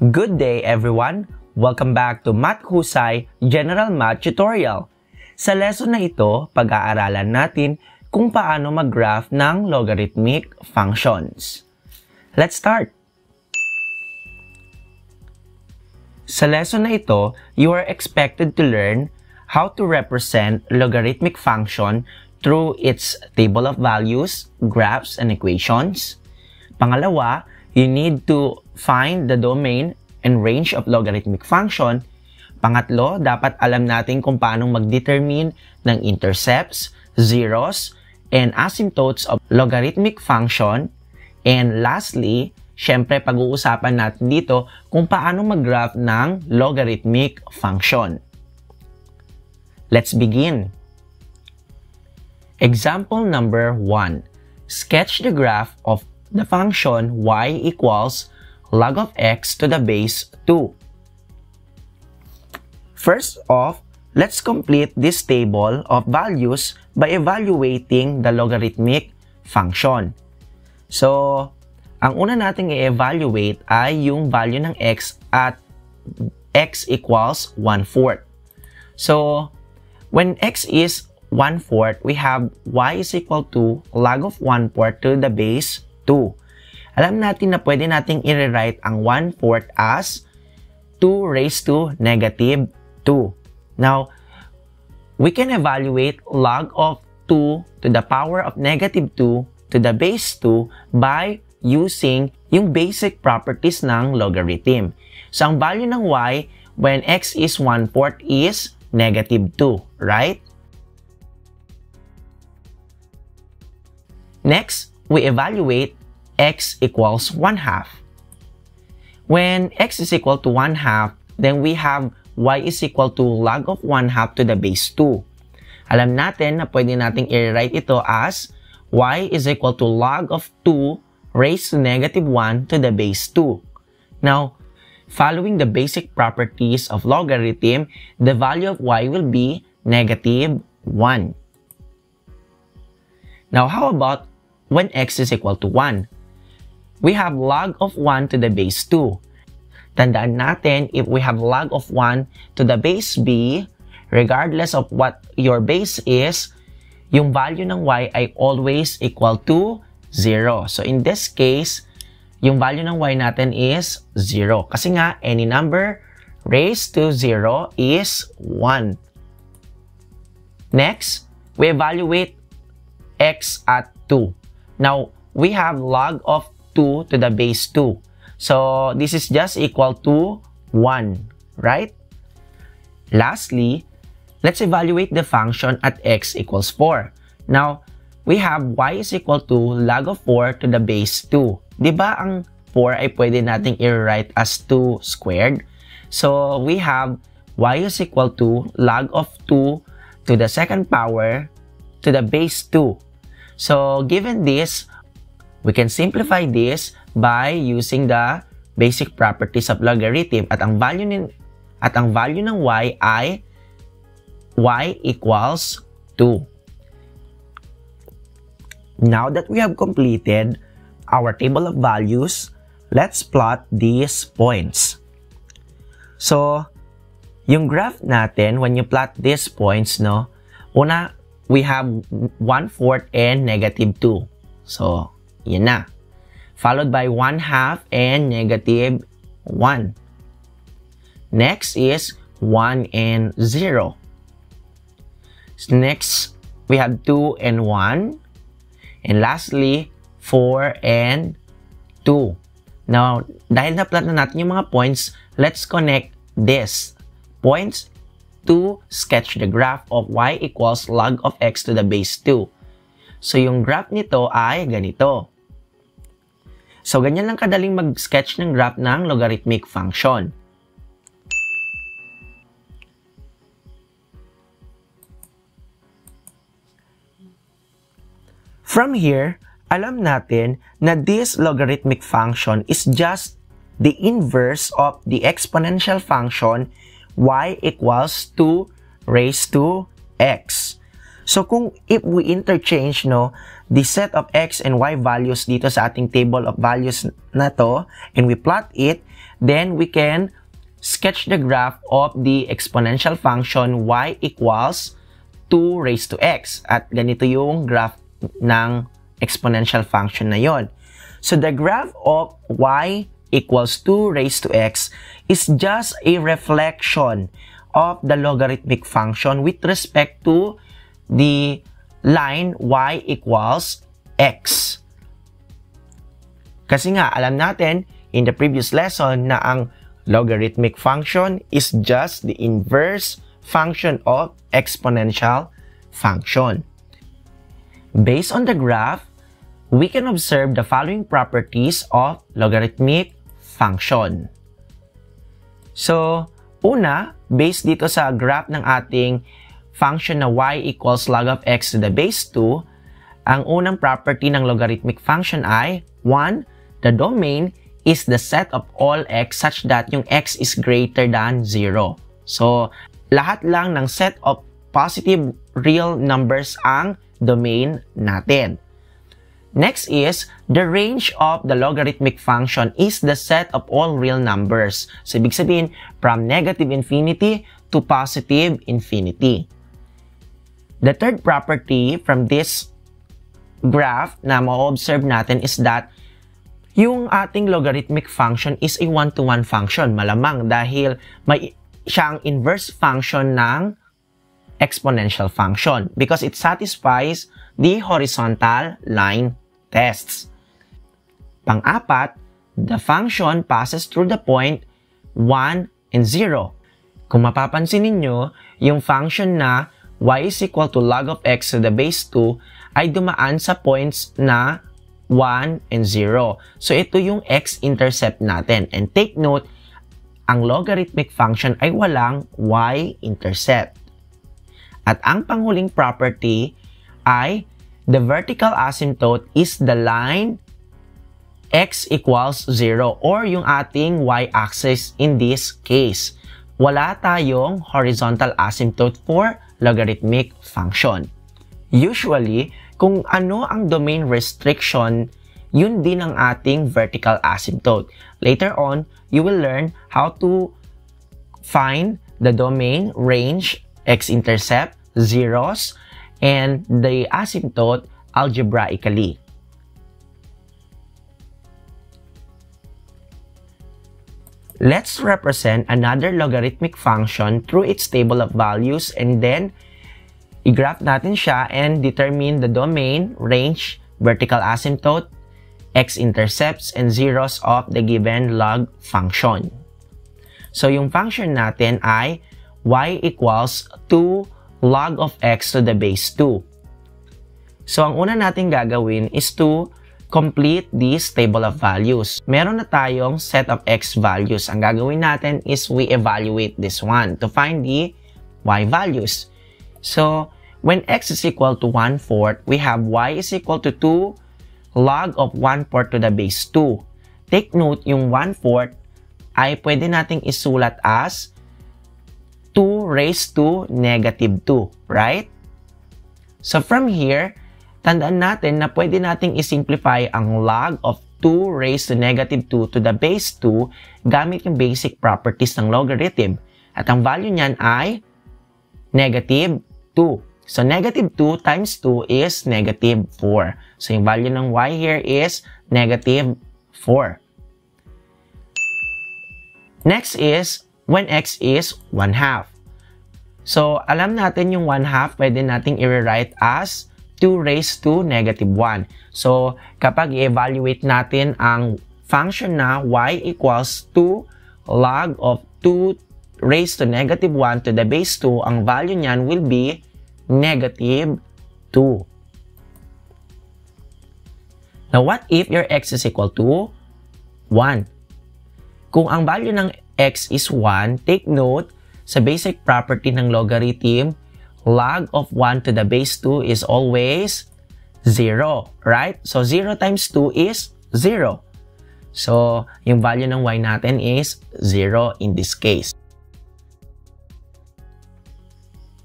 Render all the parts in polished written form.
Good day everyone! Welcome back to Math Husay General Math Tutorial. Sa lesson na ito, pag-aaralan natin kung paano mag-graph ng logarithmic functions. Let's start! Sa lesson na ito, you are expected to learn how to represent logarithmic function through its table of values, graphs, and equations. Pangalawa, you need to find the domain and range of logarithmic function. Pangatlo, dapat alam natin kung paano mag-determine ng intercepts, zeros, and asymptotes of logarithmic function. And lastly, syempre pag-uusapan natin dito kung paano mag-graph ng logarithmic function. Let's begin. Example number 1. Sketch the graph of the function y equals log of x to the base 2. First off, let's complete this table of values by evaluating the logarithmic function. So, ang una nating i-evaluate ay yung value ng x at x equals 1/4. So, when x is 1/4, we have y is equal to log of 1/4 to the base 2. Alam natin na pwede nating i-rewrite ang 1/4 as 2 raised to negative 2. Now, we can evaluate log of 2 to the power of negative 2 to the base 2 by using yung basic properties ng logarithm. So, ang value ng y when x is 1/4 is negative 2, right? Next, we evaluate x equals 1/2. When x is equal to 1/2, then we have y is equal to log of 1/2 to the base 2. Alam natin na pwede nating i-write ito as y is equal to log of 2 raised to negative 1 to the base 2. Now, following the basic properties of logarithm, the value of y will be negative 1. Now, how about when x is equal to 1? We have log of 1 to the base 2. Tandaan natin, if we have log of 1 to the base b, regardless of what your base is, yung value ng y ay always equal to 0. So in this case, yung value ng y natin is 0. Kasi nga, any number raised to 0 is 1. Next, we evaluate x at 2. Now, we have log of 2 to the base 2. So, this is just equal to 1, right? Lastly, let's evaluate the function at x equals 4. Now, we have y is equal to log of 4 to the base 2. Diba ang 4 ay pwede nating i-write as 2 squared? So, we have y is equal to log of 2 to the second power to the base 2. So, given this, we can simplify this by using the basic properties of logarithm at ang value ng y ay y equals 2. Now that we have completed our table of values, let's plot these points. So, yung graph natin, when you plot these points, no, una, we have 1/4 and negative 2. So, yan na. Followed by 1/2 and negative 1. Next is 1 and 0. Next, we have 2 and 1. And lastly, 4 and 2. Now, dahil na-plot na natin yung mga points, let's connect these points to sketch the graph of y equals log of x to the base 2. So, yung graph nito ay ganito. So, ganyan lang kadaling mag-sketch ng graph ng logarithmic function. From here, alam natin na this logarithmic function is just the inverse of the exponential function y equals 2 raised to x. So kung if we interchange the set of x and y values dito sa ating table of values na to, and we plot it, then we can sketch the graph of the exponential function y equals 2 raised to x. At ganito yung graph ng exponential function na yon. So the graph of y equals 2 raised to x is just a reflection of the logarithmic function with respect to the line y equals x. Kasi nga, alam natin in the previous lesson na ang logarithmic function is just the inverse function of exponential function. Based on the graph, we can observe the following properties of logarithmic function. So, una, based dito sa graph ng ating function na y equals log of x to the base 2, ang unang property ng logarithmic function ay 1. The domain is the set of all x such that yung x is greater than 0. So, lahat lang ng set of positive real numbers ang domain natin. Next is, the range of the logarithmic function is the set of all real numbers. So, ibig sabihin, from negative infinity to positive infinity. The third property from this graph na ma-observe natin is that yung ating logarithmic function is a one-to-one function. Malamang dahil may siyang inverse function ng exponential function because it satisfies the horizontal line tests. Pang-apat, the function passes through the point 1 and 0. Kung mapapansin ninyo, yung function na y is equal to log of x to the base 2 ay dumaan sa points na 1 and 0. So, ito yung x-intercept natin. And take note, ang logarithmic function ay walang y-intercept. At ang panghuling property ay the vertical asymptote is the line x equals 0 or yung ating y-axis in this case. Wala tayong horizontal asymptote for logarithmic function. Usually, kung ano ang domain restriction, yun din ang ating vertical asymptote. Later on, you will learn how to find the domain, range, x-intercept, zeros, and the asymptote algebraically. Let's represent another logarithmic function through its table of values and then i-graph natin siya and determine the domain, range, vertical asymptote, x-intercepts, and zeros of the given log function. So, yung function natin ay y equals 2 log of x to the base 2. So, ang una natin gagawin is to complete this table of values. Meron na tayong set of x values. Ang gagawin natin is we evaluate this one to find the y values. So, when x is equal to 1/4, we have y is equal to 2 log of 1/4 to the base 2. Take note, yung 1/4 ay pwede nating isulat as 2 raised to negative 2, right? So, from here, tandaan natin na pwede nating isimplify ang log of 2 raised to negative 2 to the base 2 gamit yung basic properties ng logarithm. At ang value niyan ay negative 2. So, negative 2 times 2 is negative 4. So, yung value ng y here is negative 4. Next is when x is 1/2. So, alam natin yung 1/2 pwede nating i-rewrite as 2 raised to negative 1. So, kapag i-evaluate natin ang function na y equals 2 log of 2 raised to negative 1 to the base 2, ang value niyan will be negative 2. Now, what if your x is equal to 1? Kung ang value ng x is 1, take note, sa basic property ng logarithm, log of 1 to the base 2 is always 0, right? So, 0 times 2 is 0. So, yung value ng y natin is 0 in this case.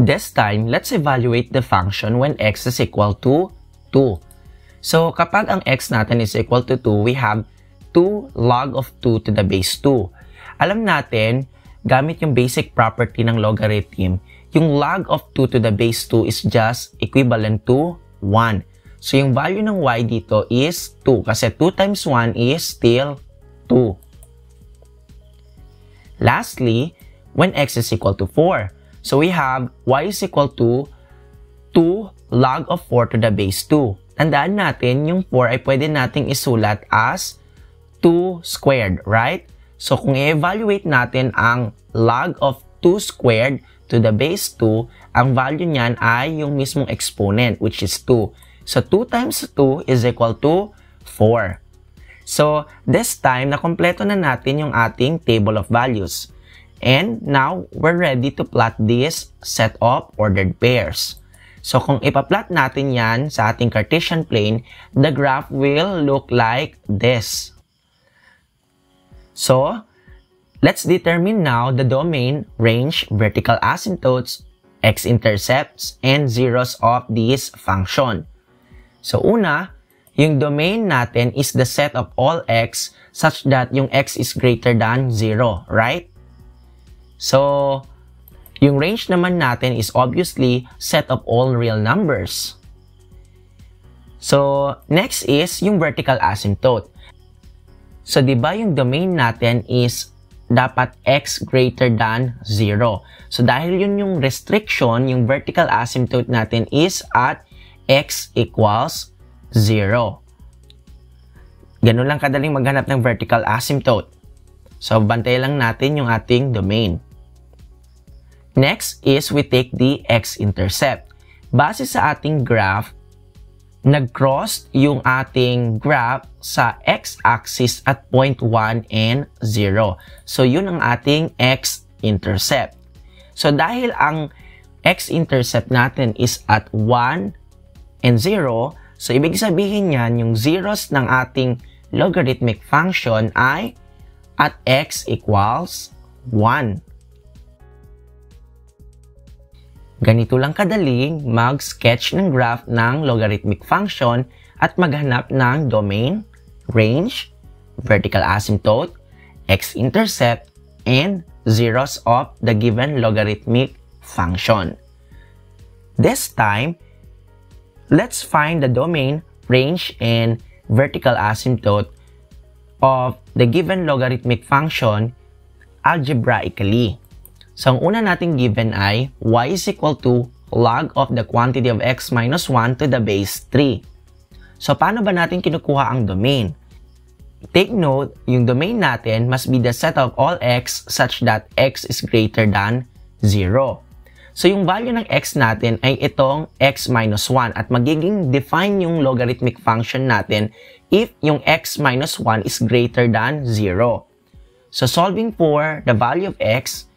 This time, let's evaluate the function when x is equal to 2. So, kapag ang x natin is equal to 2, we have 2 log of 2 to the base 2. Alam natin, gamit yung basic property ng logarithm, yung log of 2 to the base 2 is just equivalent to 1. So, yung value ng y dito is 2 kasi 2 times 1 is still 2. Lastly, when x is equal to 4, so we have y is equal to 2 log of 4 to the base 2. Tandaan natin, yung 4 ay pwede nating isulat as 2 squared, right? So, kung i-evaluate natin ang log of 2 squared to the base 2, ang value niyan ay yung mismong exponent, which is 2. So, 2 times 2 is equal to 4. So, this time, nakompleto na natin yung ating table of values. And now, we're ready to plot this set of ordered pairs. So, kung ipa-plot natin yan sa ating Cartesian plane, the graph will look like this. So, let's determine now the domain, range, vertical asymptotes, x-intercepts, and zeros of this function. So, una, yung domain natin is the set of all x such that yung x is greater than 0, right? So, yung range naman natin is obviously set of all real numbers. So, next is yung vertical asymptote. So, di ba yung domain natin is dapat x greater than 0. So, dahil yun yung restriction, yung vertical asymptote natin is at x equals 0. Ganun lang kadaling maghanap ng vertical asymptote. So, bantay lang natin yung ating domain. Next is we take the x-intercept. Base sa ating graph, nag-cross yung ating graph sa x-axis at point 1 and 0. So, yun ang ating x-intercept. So, dahil ang x-intercept natin is at 1 and 0, so ibig sabihin yan, yung zeros ng ating logarithmic function ay at x equals 1. Ganito lang kadaling mag-sketch ng graph ng logarithmic function at maghanap ng domain, range, vertical asymptote, x-intercept, and zeros of the given logarithmic function. This time, let's find the domain, range, and vertical asymptote of the given logarithmic function algebraically. So, ang una nating given ay y is equal to log of the quantity of x minus 1 to the base 3. So, paano ba natin kinukuha ang domain? Take note, yung domain natin must be the set of all x such that x is greater than 0. So, yung value ng x natin ay itong x minus 1 at magiging define yung logarithmic function natin if yung x minus 1 is greater than 0. So, solving for the value of x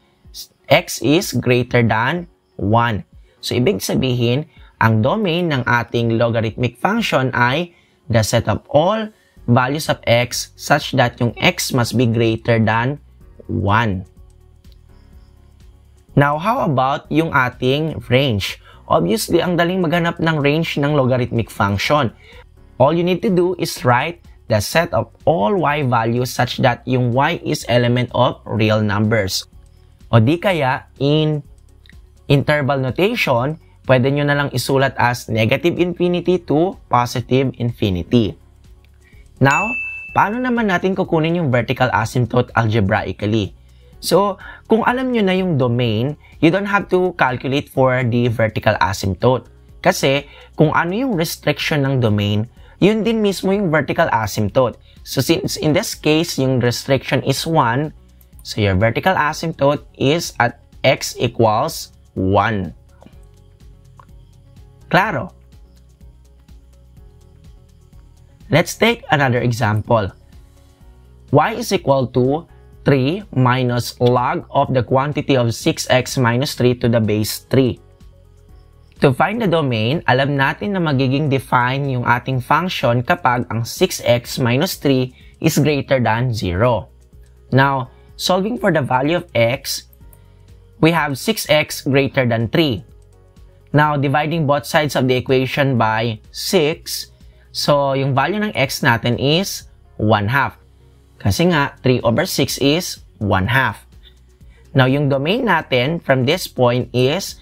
is greater than 1. So, ibig sabihin, ang domain ng ating logarithmic function ay the set of all values of x such that yung x must be greater than 1. Now, how about yung ating range? Obviously, ang daling maghanap ng range ng logarithmic function. All you need to do is write the set of all y values such that yung y is element of real numbers. O di kaya, in interval notation, pwede nyo na lang isulat as negative infinity to positive infinity. Now, paano naman natin kukunin yung vertical asymptote algebraically? So, kung alam nyo na yung domain, you don't have to calculate for the vertical asymptote. Kasi, kung ano yung restriction ng domain, yun din mismo yung vertical asymptote. So, since in this case, yung restriction is 1, so your vertical asymptote is at x equals 1. Claro? Let's take another example. Y is equal to 3 minus log of the quantity of 6x minus 3 to the base 3. To find the domain, alam natin na magiging define yung ating function kapag ang 6x minus 3 is greater than 0. Now, solving for the value of x, we have 6x greater than 3. Now, dividing both sides of the equation by 6, so yung value ng x natin is 1/2. Kasi nga, 3/6 is 1/2. Now, yung domain natin from this point is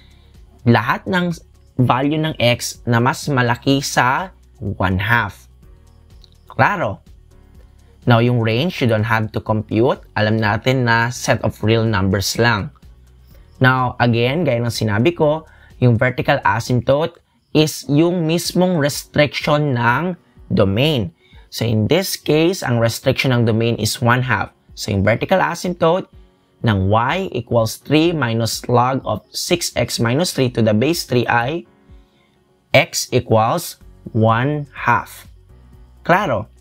lahat ng value ng x na mas malaki sa 1/2. Klaro? Now, yung range, you don't have to compute. Alam natin na set of real numbers lang. Now, again, gaya ng sinabi ko, yung vertical asymptote is yung mismong restriction ng domain. So, in this case, ang restriction ng domain is 1/2. So, yung vertical asymptote ng y equals 3 minus log of 6x minus 3 to the base 3 ay x equals 1/2. Klaro?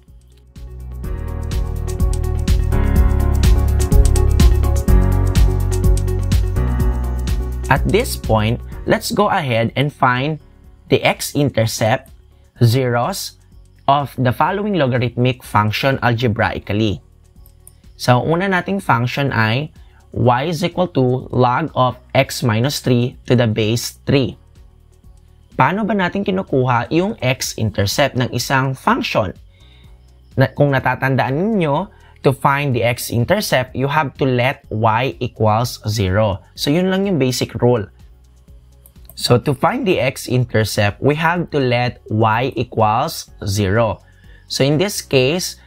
At this point, let's go ahead and find the x-intercept, zeros, of the following logarithmic function algebraically. So, una nating function ay y is equal to log of x minus 3 to the base 3. Paano ba natin kinukuha yung x-intercept ng isang function? Kung natatandaan ninyo, to find the x-intercept, you have to let y equals 0. So, yun lang yung basic rule. So, to find the x-intercept, we have to let y equals 0. So, in this case,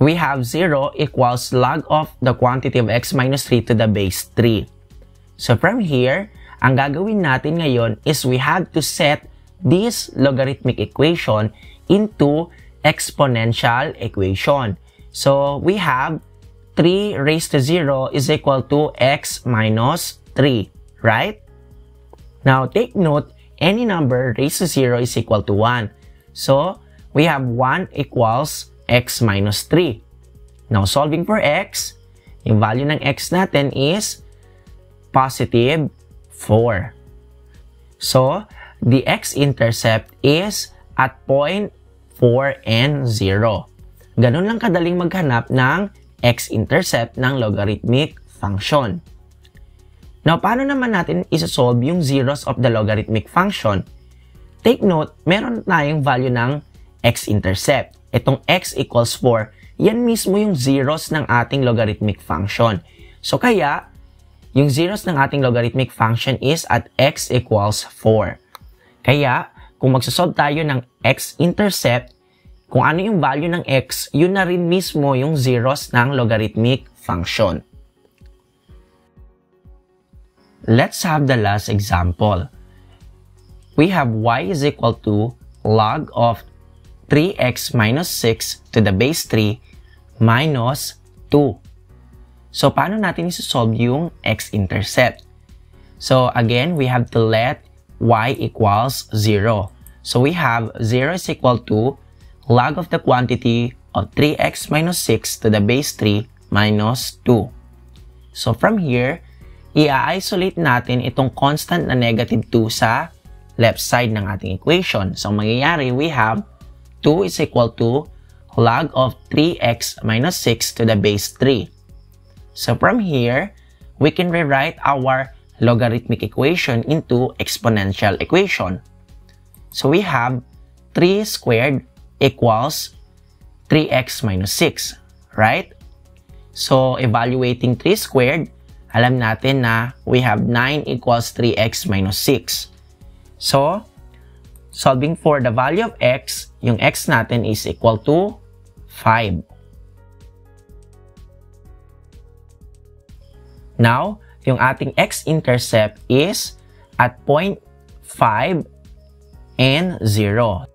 we have 0 equals log of the quantity of x minus 3 to the base 3. So, from here, ang gagawin natin ngayon is we have to set this logarithmic equation into exponential equation. So, we have 3 raised to 0 is equal to x minus 3, right? Now, take note, any number raised to 0 is equal to 1. So, we have 1 equals x minus 3. Now, solving for x, yung value ng x natin is positive 4. So, the x-intercept is at point 4 and 0. Ganun lang kadaling maghanap ng x-intercept ng logarithmic function. Now, paano naman natin isa-solve yung zeros of the logarithmic function? Take note, meron tayong value ng x-intercept. Itong x equals 4, yan mismo yung zeros ng ating logarithmic function. So, kaya, yung zeros ng ating logarithmic function is at x equals 4. Kaya, kung magsasolve tayo ng x-intercept, kung ano yung value ng x, yun na rin mismo yung zeros ng logarithmic function. Let's have the last example. We have y is equal to log of 3x minus 6 to the base 3 minus 2. So, paano natin isosolve yung x-intercept? So, again, we have to let y equals 0. So, we have 0 is equal to log of the quantity of 3x minus 6 to the base 3 minus 2. So, from here, i-isolate natin itong constant na negative 2 sa left side ng ating equation. So, mangyayari, we have 2 is equal to log of 3x minus 6 to the base 3. So, from here, we can rewrite our logarithmic equation into exponential equation. So, we have 3 squared equals 3x minus 6, right? So, evaluating 3 squared, alam natin na we have 9 equals 3x minus 6. So, solving for the value of x, yung x natin is equal to 5. Now, yung ating x-intercept is at point 5 and 0.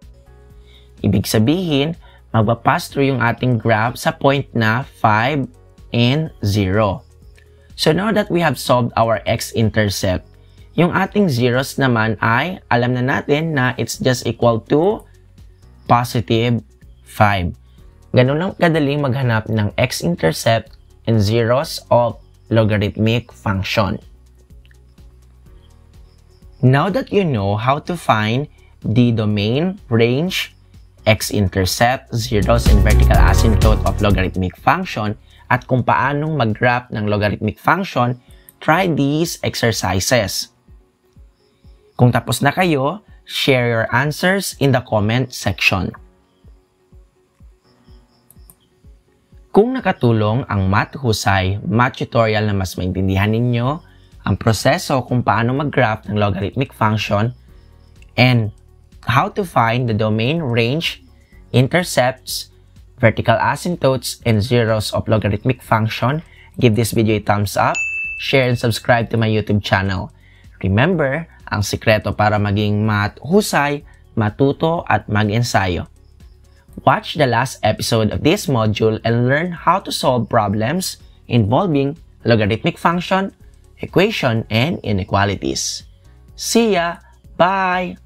Ibig sabihin, magpapass through yung ating graph sa point na 5 and 0. So now that we have solved our x-intercept, yung ating zeros naman ay alam na natin na it's just equal to positive 5. Ganun lang kadaling maghanap ng x-intercept and zeros of logarithmic function. Now that you know how to find the domain, range, x-intercept, zeros, and vertical asymptote of logarithmic function, at kung paanong mag-graph ng logarithmic function, try these exercises. Kung tapos na kayo, share your answers in the comment section. Kung nakatulong ang Math Husay math tutorial na mas maintindihan ninyo ang proseso kung paano mag-graph ng logarithmic function and how to find the domain, range, intercepts, vertical asymptotes, and zeros of logarithmic function, give this video a thumbs up, share and subscribe to my YouTube channel. Remember, ang sikreto para maging math husay, matuto at mag-ensayo. Watch the last episode of this module and learn how to solve problems involving logarithmic function, equation, and inequalities. See ya! Bye!